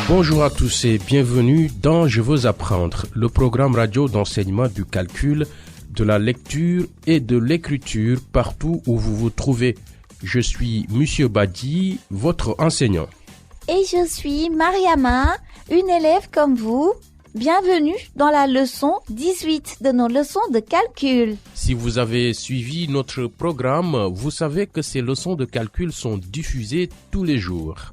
Bonjour à tous et bienvenue dans Je veux apprendre, le programme radio d'enseignement du calcul, de la lecture et de l'écriture partout où vous vous trouvez. Je suis Monsieur Badi, votre enseignant. Et je suis Mariama, une élève comme vous. Bienvenue dans la leçon 18 de nos leçons de calcul. Si vous avez suivi notre programme, vous savez que ces leçons de calcul sont diffusées tous les jours.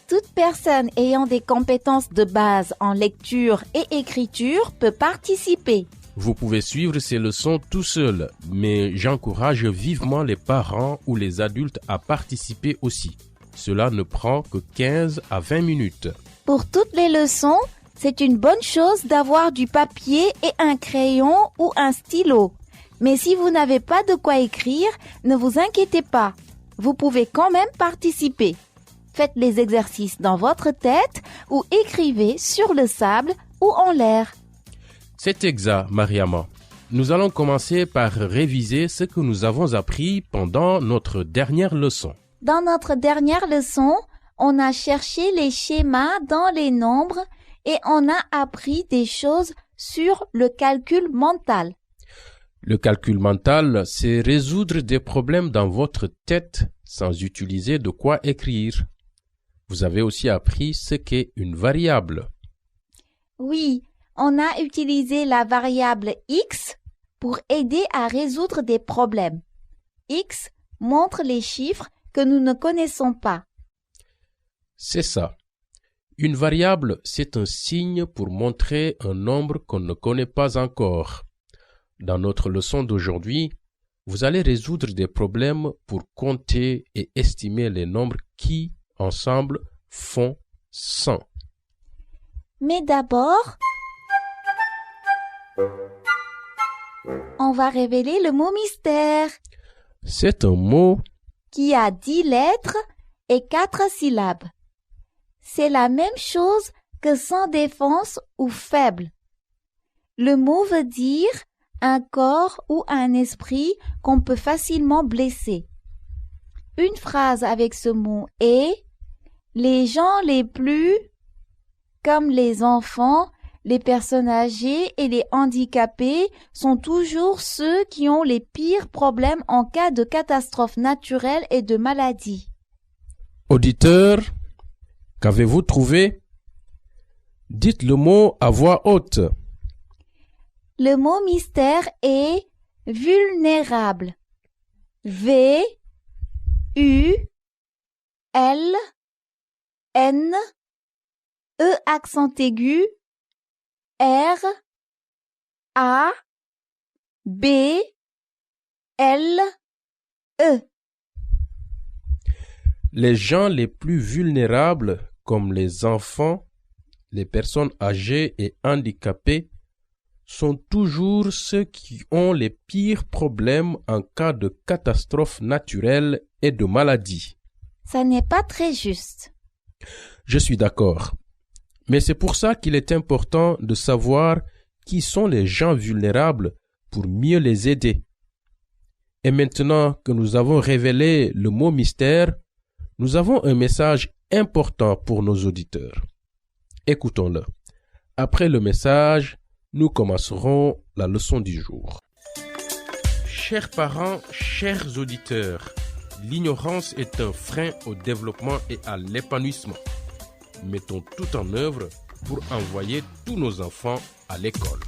Toute personne ayant des compétences de base en lecture et écriture peut participer. Vous pouvez suivre ces leçons tout seul, mais j'encourage vivement les parents ou les adultes à participer aussi. Cela ne prend que 15 à 20 minutes. Pour toutes les leçons, c'est une bonne chose d'avoir du papier et un crayon ou un stylo. Mais si vous n'avez pas de quoi écrire, ne vous inquiétez pas. Vous pouvez quand même participer. Faites les exercices dans votre tête ou écrivez sur le sable ou en l'air. C'est exact, Mariama. Nous allons commencer par réviser ce que nous avons appris pendant notre dernière leçon. Dans notre dernière leçon, on a cherché les schémas dans les nombres et on a appris des choses sur le calcul mental. Le calcul mental, c'est résoudre des problèmes dans votre tête sans utiliser de quoi écrire. Vous avez aussi appris ce qu'est une variable. Oui, on a utilisé la variable x pour aider à résoudre des problèmes. X montre les chiffres que nous ne connaissons pas. C'est ça. Une variable, c'est un signe pour montrer un nombre qu'on ne connaît pas encore. Dans notre leçon d'aujourd'hui, vous allez résoudre des problèmes pour compter et estimer les nombres qui, ensemble, font 100. Mais d'abord, on va révéler le mot mystère. C'est un mot qui a 10 lettres et 4 syllabes. C'est la même chose que sans défense ou faible. Le mot veut dire un corps ou un esprit qu'on peut facilement blesser. Une phrase avec ce mot est « Les gens les plus, comme les enfants, les personnes âgées et les handicapés, sont toujours ceux qui ont les pires problèmes en cas de catastrophe naturelle et de maladie. » Auditeur, qu'avez-vous trouvé? Dites le mot à voix haute. Le mot mystère est vulnérable. V, U, L, N, E accent aigu, R, A, B, L, E. Les gens les plus vulnérables, comme les enfants, les personnes âgées et handicapées, sont toujours ceux qui ont les pires problèmes en cas de catastrophe naturelle et de maladie. Ça n'est pas très juste. Je suis d'accord. Mais c'est pour ça qu'il est important de savoir qui sont les gens vulnérables pour mieux les aider. Et maintenant que nous avons révélé le mot mystère, nous avons un message important pour nos auditeurs. Écoutons-le. Après le message, nous commencerons la leçon du jour. Chers parents, chers auditeurs, l'ignorance est un frein au développement et à l'épanouissement. Mettons tout en œuvre pour envoyer tous nos enfants à l'école.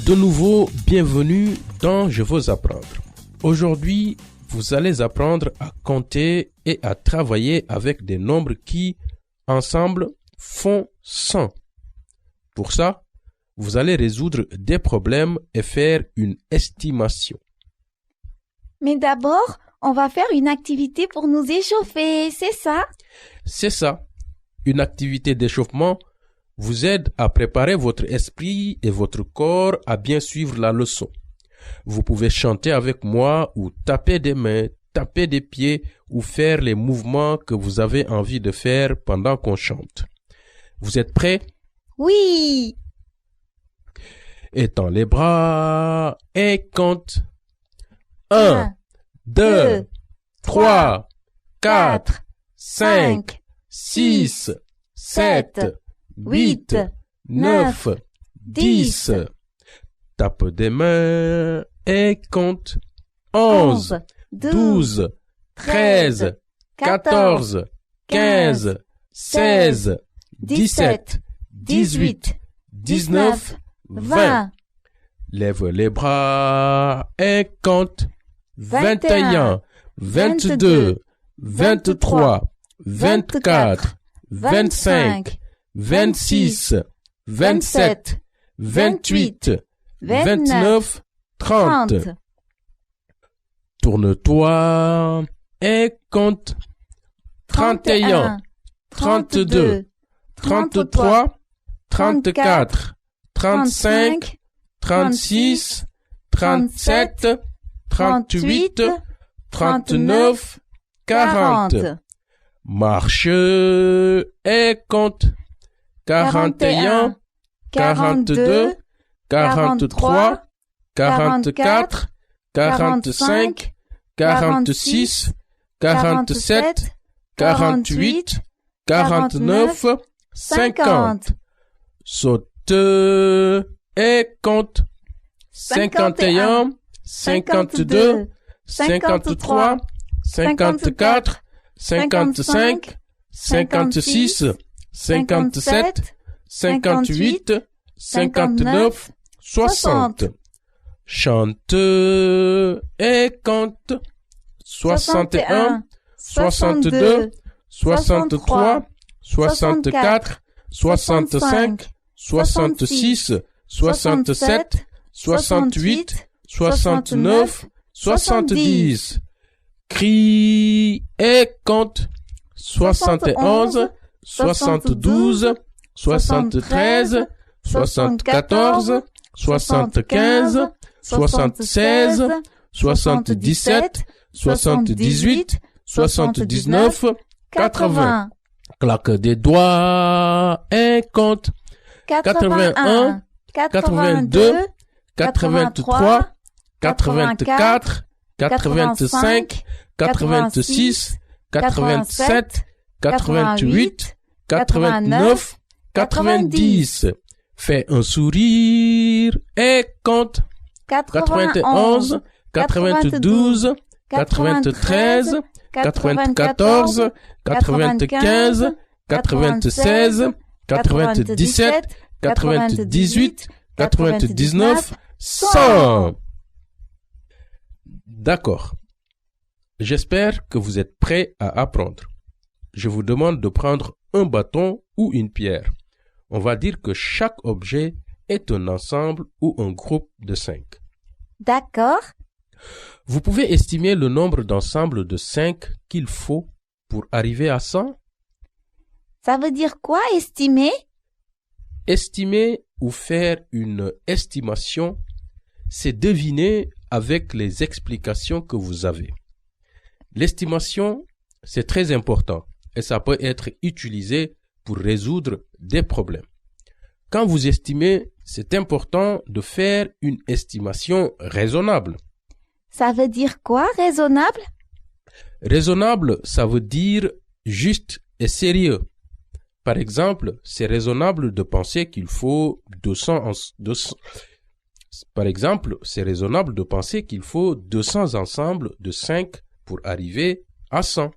De nouveau, bienvenue dans Je veux apprendre. Aujourd'hui, vous allez apprendre à compter et à travailler avec des nombres qui, ensemble, font 100. Pour ça, vous allez résoudre des problèmes et faire une estimation. Mais d'abord, on va faire une activité pour nous échauffer, c'est ça? C'est ça. Une activité d'échauffement vous aide à préparer votre esprit et votre corps à bien suivre la leçon. Vous pouvez chanter avec moi ou taper des mains, taper des pieds ou faire les mouvements que vous avez envie de faire pendant qu'on chante. Vous êtes prêts? Oui! Étends les bras et compte. 1, 2, 3, 4, 5, 6, 7, 8, 9, 10. Tape des mains et compte. 11, 12, 13, 14, 15, 16, 17, 18, 19, 20. Lève les bras et compte. 21, 22, 23, 24, 25, 26, 27, 28, 29, 30. Tourne-toi et compte. 31, 32, 33, 34, 35, 36, 37, 38, 39, 40. Marche et compte. 41, 42, 43, 44, 45, 46, 47, 48, 49, 50. Saute et compte. 51, 52, 53, 54, 55, 56, 57, 58, 59, 60. Chante et compte. 61, 62, 63, 64, 65, 66, 67, 68, 69, 70. Crie et compte. 71, 72, 73, 74, 75, 76, 77, 78, 79, 80. Claque des doigts et compte. 81, 82, 83, 84, 85, 86, 87, 88, 89, 90. Fais un sourire et compte. 91, 92, 93, 94, 95, 96, 97, 98, 99, 100. D'accord. J'espère que vous êtes prêts à apprendre. Je vous demande de prendre un bâton ou une pierre. On va dire que chaque objet est un ensemble ou un groupe de 5. D'accord. Vous pouvez estimer le nombre d'ensembles de 5 qu'il faut pour arriver à 100? Ça veut dire quoi, estimer? Estimer ou faire une estimation, c'est deviner avec les explications que vous avez. L'estimation, c'est très important et ça peut être utilisé pour résoudre des problèmes. Quand vous estimez, c'est important de faire une estimation raisonnable. Ça veut dire quoi, raisonnable? Raisonnable, ça veut dire juste et sérieux. Par exemple, c'est raisonnable de penser qu'il faut 200 ensembles de 5 pour arriver à 100.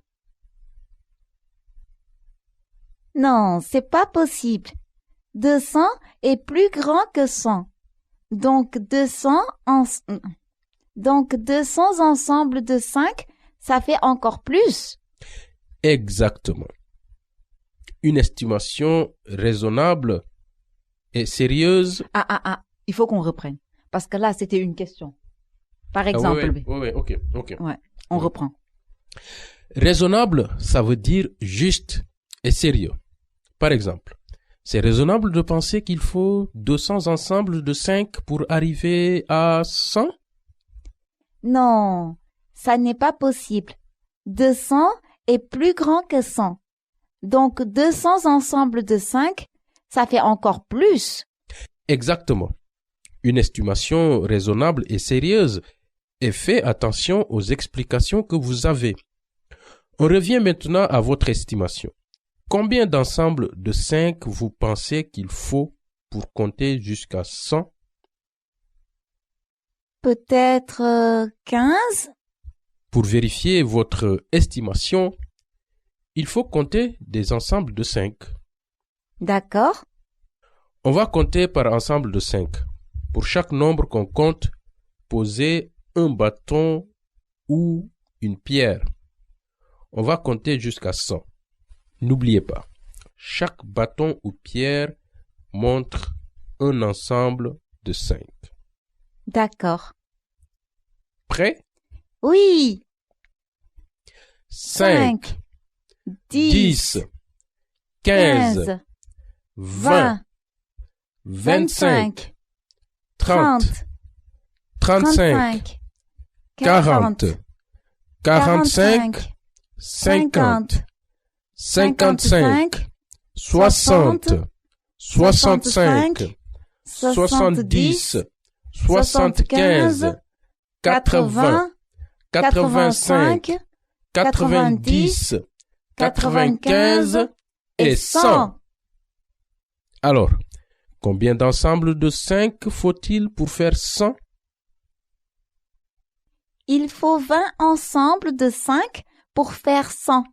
Non, c'est pas possible. 200 est plus grand que 100. Donc 200 ensembles de 5, ça fait encore plus. Exactement. Une estimation raisonnable et sérieuse. Il faut qu'on reprenne. Parce que là, c'était une question. Par exemple. Oui, ok. Ouais, on reprend. Raisonnable, ça veut dire juste et sérieux. Par exemple, c'est raisonnable de penser qu'il faut 200 ensembles de 5 pour arriver à 100? Non, ça n'est pas possible. 200 est plus grand que 100. Donc 200 ensembles de 5, ça fait encore plus. Exactement. Une estimation raisonnable et sérieuse et faites attention aux explications que vous avez. On revient maintenant à votre estimation. Combien d'ensembles de 5 vous pensez qu'il faut pour compter jusqu'à 100? Peut-être 15? Pour vérifier votre estimation, il faut compter des ensembles de 5. D'accord. On va compter par ensemble de 5. Pour chaque nombre qu'on compte, posez un bâton ou une pierre. On va compter jusqu'à 100. N'oubliez pas, chaque bâton ou pierre montre un ensemble de 5. D'accord. Prêt? Oui. 5, 10, 15, 20, 25, 30, 35, 40, 45, 50, 55, 60, 65, 70, 75, 80, 85, 90, 95 et 100. Alors, combien d'ensembles de 5 faut-il pour faire 100? Il faut 20 ensembles de 5 pour faire 100.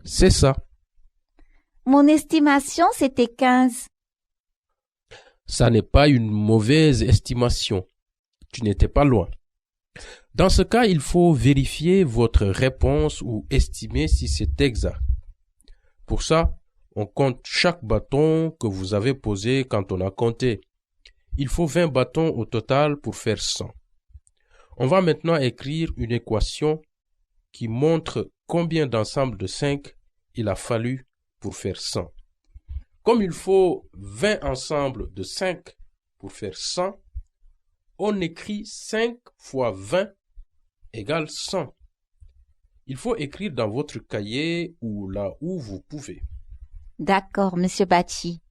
C'est ça. Mon estimation, c'était 15. Ça n'est pas une mauvaise estimation. Tu n'étais pas loin. Dans ce cas, il faut vérifier votre réponse ou estimer si c'est exact. Pour ça, on compte chaque bâton que vous avez posé quand on a compté. Il faut 20 bâtons au total pour faire 100. On va maintenant écrire une équation qui montre combien d'ensembles de 5 il a fallu pour faire 100. Comme il faut 20 ensembles de 5 pour faire 100, on écrit 5 fois 20 égale 100. Il faut écrire dans votre cahier ou là où vous pouvez. D'accord, Monsieur Bachi.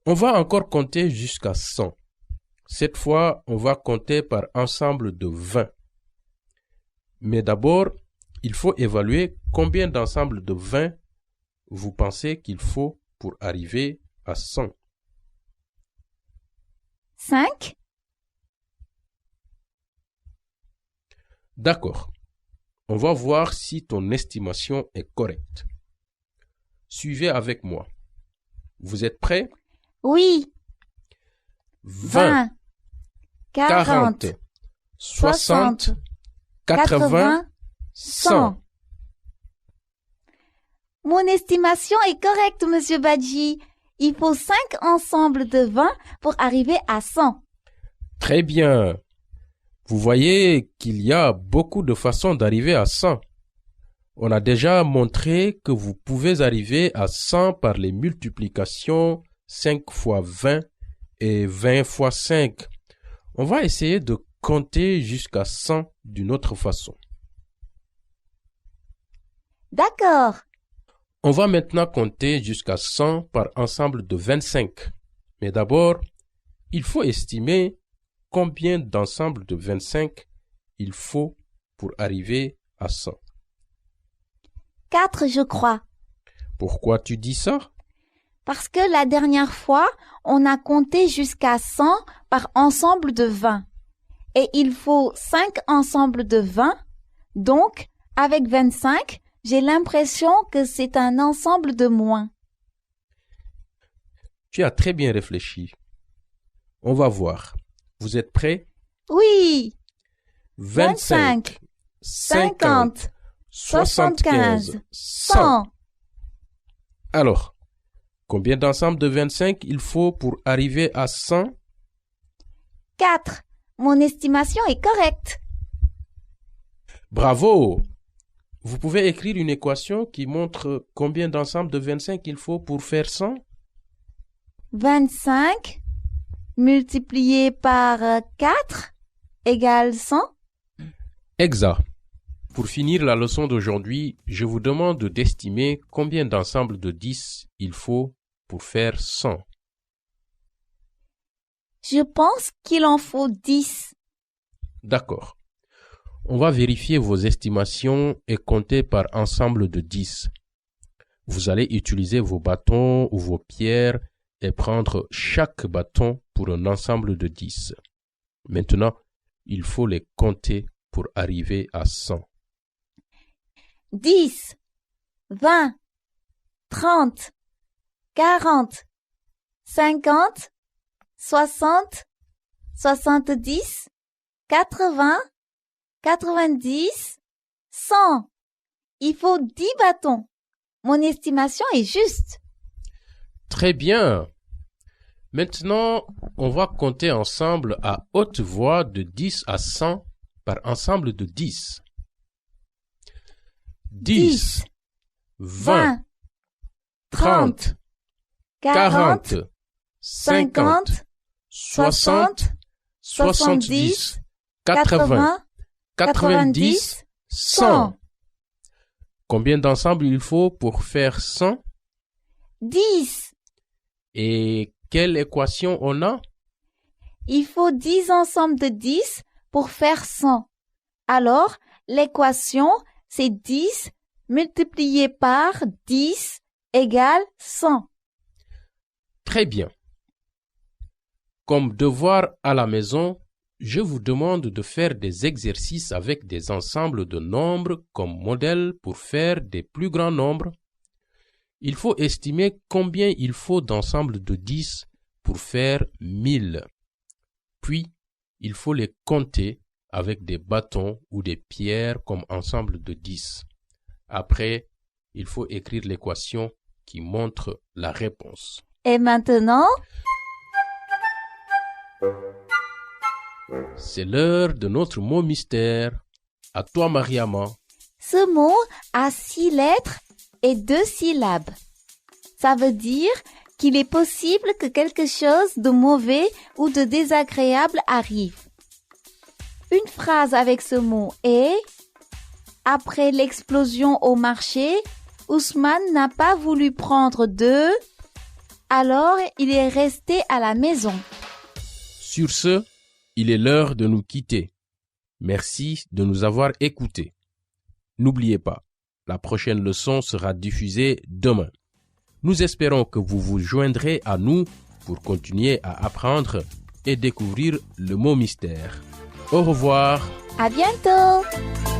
On va encore compter jusqu'à 100. Cette fois, on va compter par ensemble de 20. Mais d'abord, il faut évaluer combien d'ensembles de 20 vous pensez qu'il faut pour arriver à 100. 5? D'accord. On va voir si ton estimation est correcte. Suivez avec moi. Vous êtes prêts? Oui. 20, 40, 60, 80, 100. Mon estimation est correcte, Monsieur Badji. Il faut 5 ensembles de 20 pour arriver à 100. Très bien. Vous voyez qu'il y a beaucoup de façons d'arriver à 100. On a déjà montré que vous pouvez arriver à 100 par les multiplications 5 fois 20 et 20 fois 5. On va essayer de compter jusqu'à 100 d'une autre façon. D'accord. On va maintenant compter jusqu'à 100 par ensemble de 25. Mais d'abord, il faut estimer combien d'ensembles de 25 il faut pour arriver à 100. 4, je crois. Pourquoi tu dis ça? Parce que la dernière fois, on a compté jusqu'à 100 par ensemble de 20. Et il faut 5 ensembles de 20. Donc, avec 25, j'ai l'impression que c'est un ensemble de moins. Tu as très bien réfléchi. On va voir. Vous êtes prêts? Oui. 25, 50, 75, 100. Alors, combien d'ensembles de 25 il faut pour arriver à 100? 4. Mon estimation est correcte. Bravo! Vous pouvez écrire une équation qui montre combien d'ensembles de 25 il faut pour faire 100? 25 multiplié par 4 égale 100. Exact. Pour finir la leçon d'aujourd'hui, je vous demande d'estimer combien d'ensembles de 10 il faut pour faire 100. Je pense qu'il en faut 10. D'accord. On va vérifier vos estimations et compter par ensemble de 10. Vous allez utiliser vos bâtons ou vos pierres et prendre chaque bâton pour un ensemble de 10. Maintenant, il faut les compter pour arriver à 100. 10, 20, 30, 40, 50, 60, 70, 80, 90, 100. Il faut 10 bâtons. Mon estimation est juste. Très bien. Maintenant, on va compter ensemble à haute voix de 10 à 100 par ensemble de 10. 10, 20, 30, 40, 50, 60, 70, 80, 90, 100. Combien d'ensembles il faut pour faire 100? 10. Et quelle équation on a? Il faut 10 ensembles de 10 pour faire 100. Alors, l'équation, c'est 10 multiplié par 10 égale 100. Très bien. Comme devoir à la maison, je vous demande de faire des exercices avec des ensembles de nombres comme modèle pour faire des plus grands nombres. Il faut estimer combien il faut d'ensembles de 10 pour faire 1000. Puis, il faut les compter avec des bâtons ou des pierres comme ensemble de 10. Après, il faut écrire l'équation qui montre la réponse. Et maintenant, c'est l'heure de notre mot mystère. À toi, Mariama. ce mot a 6 lettres et 2 syllabes. Ça veut dire qu'il est possible que quelque chose de mauvais ou de désagréable arrive. Une phrase avec ce mot est « Après l'explosion au marché, Ousmane n'a pas voulu prendre d'œufs, alors il est resté à la maison. » Sur ce, il est l'heure de nous quitter. Merci de nous avoir écoutés. N'oubliez pas, la prochaine leçon sera diffusée demain. Nous espérons que vous vous joindrez à nous pour continuer à apprendre et découvrir le mot mystère. Au revoir. À bientôt!